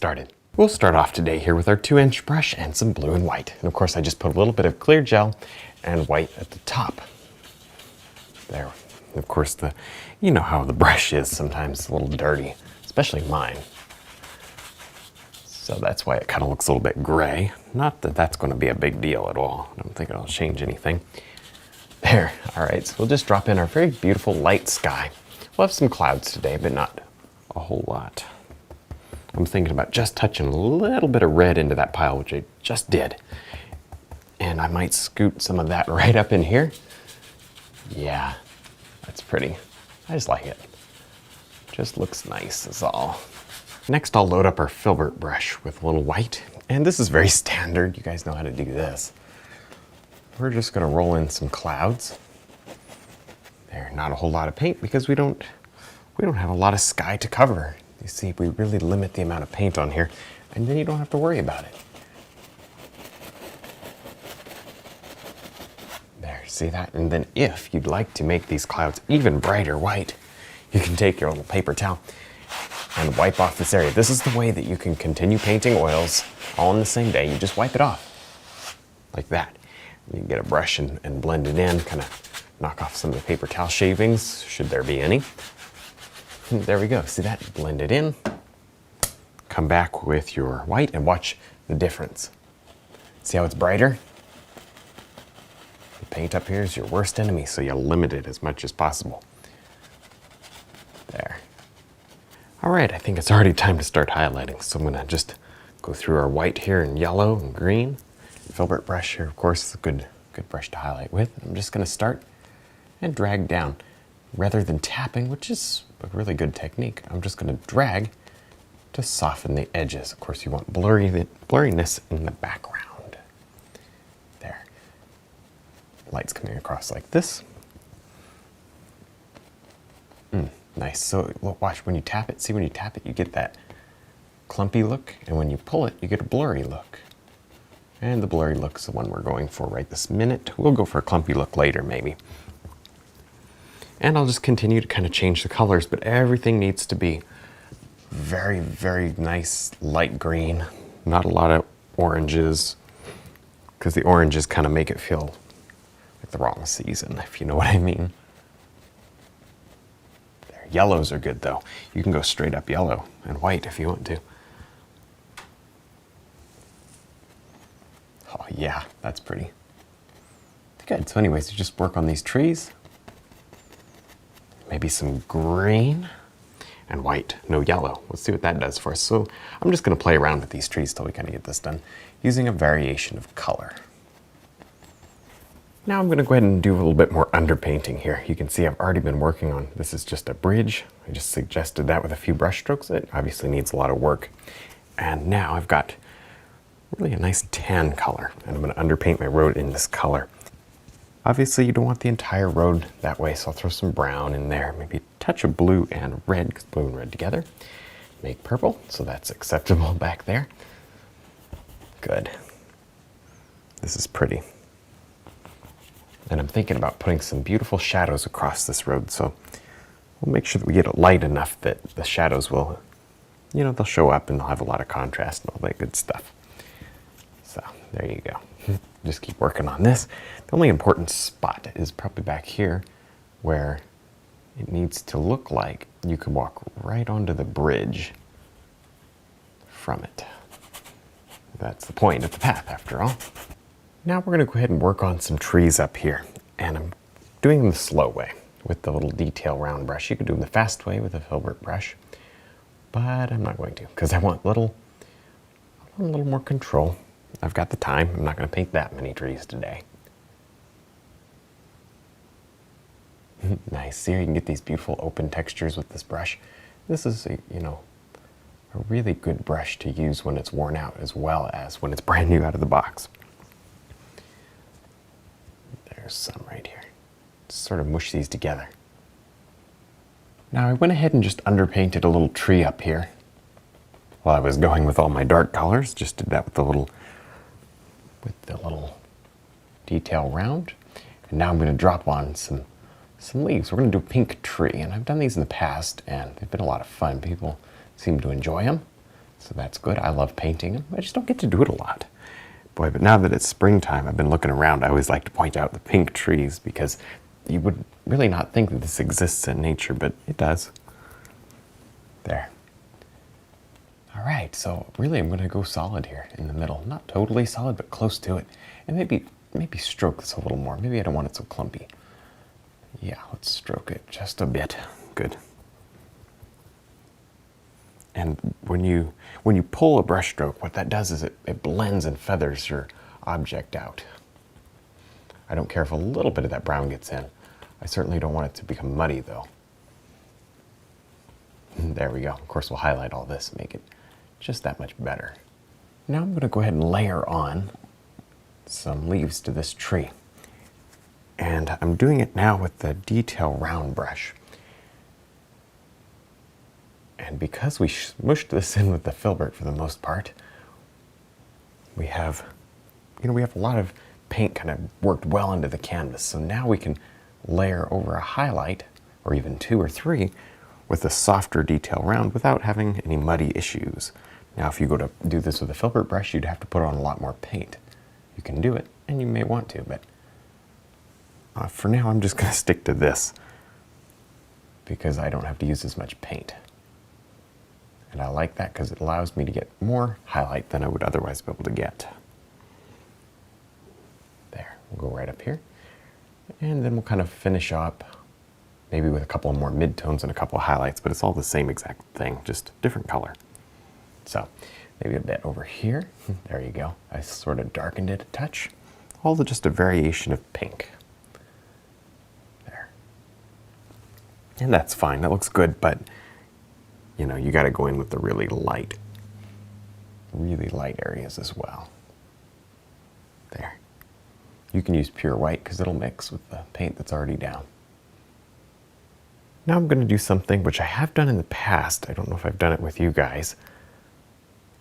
Started. We'll start off today here with our 2-inch brush and some blue and white. And of course I just put a little bit of clear gel and white at the top. There. Of course you know how the brush is sometimes a little dirty, especially mine. So that's why it kind of looks a little bit gray. Not that that's going to be a big deal at all. I don't think it'll change anything. There. All right, so we'll just drop in our very beautiful light sky. We'll have some clouds today, but not a whole lot. I'm thinking about just touching a little bit of red into that pile, which I just did. And I might scoot some of that right up in here. Yeah, that's pretty. I just like it. Just looks nice is all. Next, I'll load up our filbert brush with a little white. And this is very standard. You guys know how to do this. We're just gonna roll in some clouds. There, not a whole lot of paint because we don't have a lot of sky to cover. You see, we really limit the amount of paint on here, and then you don't have to worry about it. There, see that? And then if you'd like to make these clouds even brighter white, you can take your little paper towel and wipe off this area. This is the way that you can continue painting oils all in the same day. You just wipe it off, like that. You can get a brush and blend it in, kind of knock off some of the paper towel shavings, should there be any. There we go, see that? Blend it in. Come back with your white and watch the difference. See how it's brighter? The paint up here is your worst enemy, so you limit it as much as possible. There. All right, I think it's already time to start highlighting, so I'm gonna just go through our white here and yellow and green. Filbert brush here, of course, is a good brush to highlight with. I'm just gonna start and drag down. Rather than tapping, which is a really good technique, I'm just going to drag to soften the edges. Of course, you want blurriness in the background. There. Light's coming across like this. Nice. So watch when you tap it. See, when you tap it, you get that clumpy look, and when you pull it, you get a blurry look. And the blurry look's the one we're going for right this minute. We'll go for a clumpy look later, maybe. And I'll just continue to kind of change the colors, but everything needs to be very, very nice light green. Not a lot of oranges, because the oranges kind of make it feel like the wrong season, if you know what I mean. There. Yellows are good though. You can go straight up yellow and white if you want to. Oh yeah, that's pretty. Good, so anyways, you just work on these trees. Maybe some green and white, no yellow. Let's see what that does for us. So I'm just gonna play around with these trees till we kind of get this done using a variation of color. Now I'm gonna go ahead and do a little bit more underpainting here. You can see I've already been working on, this is just a bridge. I just suggested that with a few brush strokes. It obviously needs a lot of work. And now I've got really a nice tan color, and I'm gonna underpaint my road in this color. Obviously, you don't want the entire road that way, so I'll throw some brown in there, maybe a touch of blue and red, because blue and red together make purple, so that's acceptable back there. Good. This is pretty. And I'm thinking about putting some beautiful shadows across this road, so we'll make sure that we get it light enough that the shadows will, you know, they'll show up and they'll have a lot of contrast and all that good stuff. So, there you go. Just keep working on this. The only important spot is probably back here where it needs to look like you could walk right onto the bridge from it. That's the point of the path after all. Now we're gonna go ahead and work on some trees up here. And I'm doing them the slow way with the little detail round brush. You could do them the fast way with a filbert brush, but I'm not going to because I want a little more control. I've got the time. I'm not going to paint that many trees today. Nice. See, you can get these beautiful open textures with this brush. This is, a really good brush to use when it's worn out as well as when it's brand new out of the box. There's some right here. Just sort of mush these together. Now I went ahead and just underpainted a little tree up here. While I was going with all my dark colors, just did that with the little detail round. And now I'm going to drop on some leaves. We're going to do a pink tree, and I've done these in the past, and they've been a lot of fun. People seem to enjoy them. So that's good. I love painting them. I just don't get to do it a lot. Boy, but now that it's springtime, I've been looking around. I always like to point out the pink trees because you would really not think that this exists in nature, but it does. There. All right, so really I'm going to go solid here in the middle. Not totally solid, but close to it. And maybe stroke this a little more. Maybe I don't want it so clumpy. Yeah, let's stroke it just a bit. Good. And when you pull a brush stroke, what that does is it blends and feathers your object out. I don't care if a little bit of that brown gets in. I certainly don't want it to become muddy though. There we go. Of course, we'll highlight all this, make it just that much better. Now I'm going to go ahead and layer on some leaves to this tree. And I'm doing it now with the detail round brush. And because we smushed this in with the filbert for the most part, we have a lot of paint kind of worked well into the canvas. So now we can layer over a highlight, or even 2 or 3, with a softer detail round without having any muddy issues. Now if you go to do this with a filbert brush, you'd have to put on a lot more paint. You can do it, and you may want to, but for now I'm just going to stick to this because I don't have to use as much paint. And I like that because it allows me to get more highlight than I would otherwise be able to get. There, we'll go right up here. And then we'll kind of finish up maybe with a couple more midtones and a couple of highlights, but it's all the same exact thing, just different color. So maybe a bit over here. There you go. I sort of darkened it a touch. All just a variation of pink. There. And that's fine. That looks good, but you got to go in with the really light areas as well. There. You can use pure white because it'll mix with the paint that's already down. Now I'm going to do something which I have done in the past. I don't know if I've done it with you guys,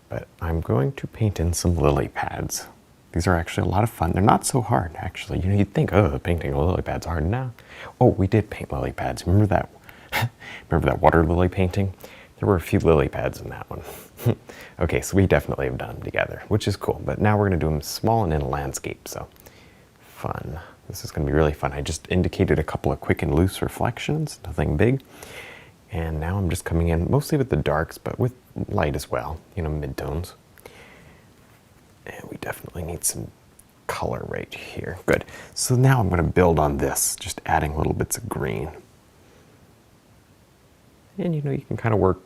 but I'm going to paint in some lily pads. These are actually a lot of fun. They're not so hard, actually. You'd think, oh, painting a lily pad's hard. No. Oh, we did paint lily pads. Remember that? Remember that water lily painting? There were a few lily pads in that one. Okay, so we definitely have done them together, which is cool. But now we're going to do them small and in a landscape, so fun. This is going to be really fun. I just indicated a couple of quick and loose reflections, nothing big. And now I'm just coming in mostly with the darks, but with light as well, midtones. And we definitely need some color right here. Good. So now I'm going to build on this, just adding little bits of green. And you can kind of work,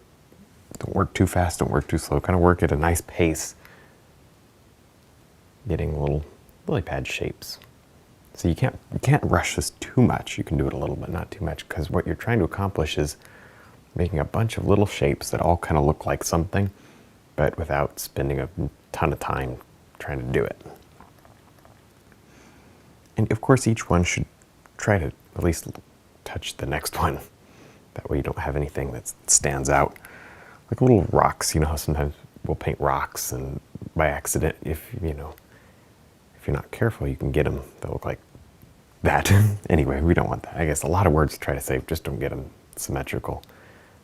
don't work too fast, don't work too slow, kind of work at a nice pace, getting little lily pad shapes. So you can't rush this too much. You can do it a little bit, not too much, because what you're trying to accomplish is making a bunch of little shapes that all kind of look like something, but without spending a ton of time trying to do it. And of course, each one should try to at least touch the next one. That way you don't have anything that stands out. Like little rocks, how sometimes we'll paint rocks and by accident, if you're not careful, you can get them that look like that. Anyway, we don't want that. I guess a lot of words to try to say, just don't get them symmetrical.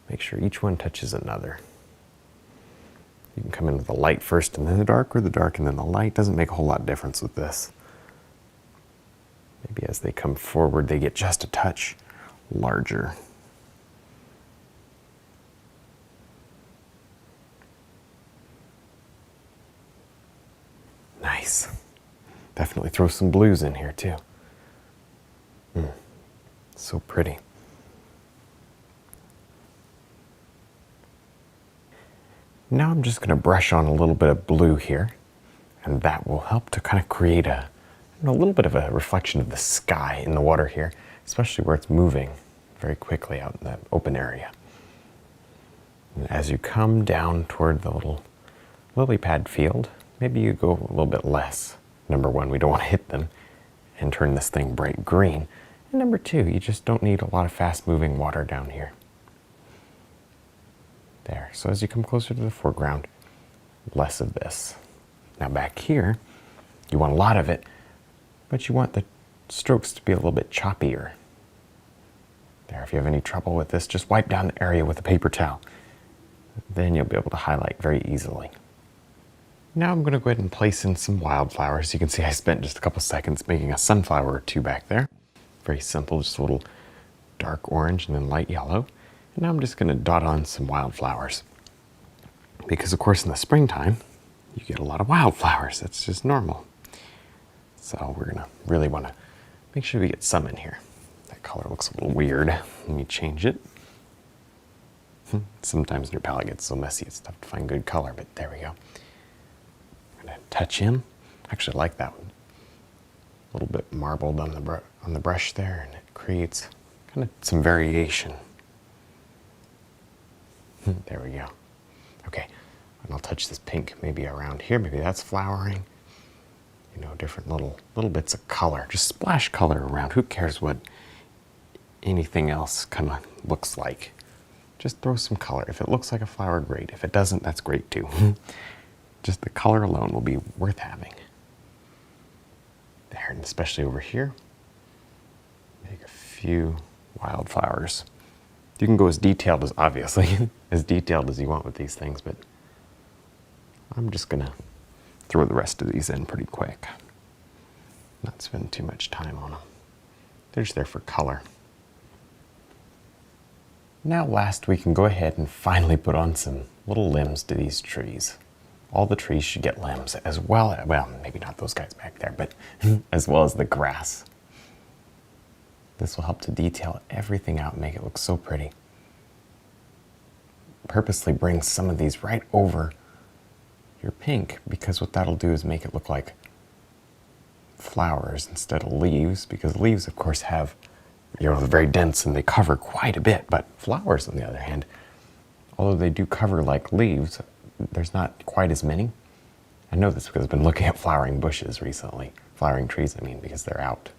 Make sure each one touches another. You can come in with the light first and then the dark, or the dark and then the light. Doesn't make a whole lot of difference with this. Maybe as they come forward, they get just a touch larger. Nice. Definitely throw some blues in here too. So pretty. Now I'm just going to brush on a little bit of blue here, and that will help to kind of create a little bit of a reflection of the sky in the water here, especially where it's moving very quickly out in that open area. And as you come down toward the little lily pad field, maybe you go a little bit less. Number one, we don't want to hit them and turn this thing bright green. And number two, you just don't need a lot of fast-moving water down here. There. So as you come closer to the foreground, less of this. Now back here, you want a lot of it, but you want the strokes to be a little bit choppier. There, if you have any trouble with this, just wipe down the area with a paper towel. Then you'll be able to highlight very easily. Now I'm going to go ahead and place in some wildflowers. You can see I spent just a couple seconds making a sunflower or two back there. Very simple, just a little dark orange and then light yellow. And now I'm just going to dot on some wildflowers. Because of course in the springtime, you get a lot of wildflowers. That's just normal. So we're going to really want to make sure we get some in here. That color looks a little weird. Let me change it. Sometimes your palette gets so messy it's tough to find good color, but there we go. I'm going to touch in. I actually like that one. A little bit marbled on the brush there, and it creates kind of some variation. There we go. Okay, and I'll touch this pink maybe around here. Maybe that's flowering. You know, different little bits of color. Just splash color around. Who cares what anything else kind of looks like? Just throw some color. If it looks like a flower, great. If it doesn't, that's great too. Just the color alone will be worth having. There, and especially over here, make a few wildflowers. You can go as detailed as, obviously, as detailed as you want with these things, but I'm just gonna throw the rest of these in pretty quick. Not spend too much time on them. They're just there for color. Now last we can go ahead and finally put on some little limbs to these trees. All the trees should get limbs as well, well, maybe not those guys back there, but as well as the grass. This will help to detail everything out and make it look so pretty. Purposely bring some of these right over your pink, because what that'll do is make it look like flowers instead of leaves, because leaves of course have, you know, they're very dense and they cover quite a bit, but flowers on the other hand, although they do cover like leaves, there's not quite as many. I know this because I've been looking at flowering bushes recently. Flowering trees, I mean, because they're out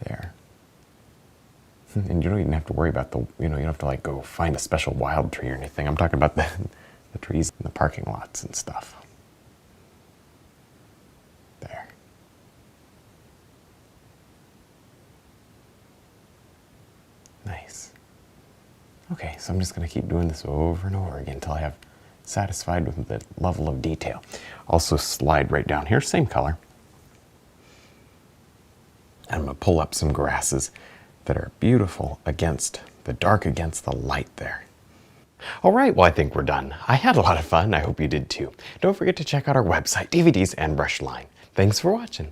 there. And you don't even have to worry about the, you don't have to like go find a special wild tree or anything. I'm talking about the trees in the parking lots and stuff. There. Nice. Okay, so I'm just going to keep doing this over and over again until I have satisfied with the level of detail. Also slide right down here, same color. And I'm going to pull up some grasses that are beautiful against the dark, against the light there. All right, well, I think we're done. I had a lot of fun. I hope you did too. Don't forget to check out our website, DVDs and Brushline. Thanks for watching.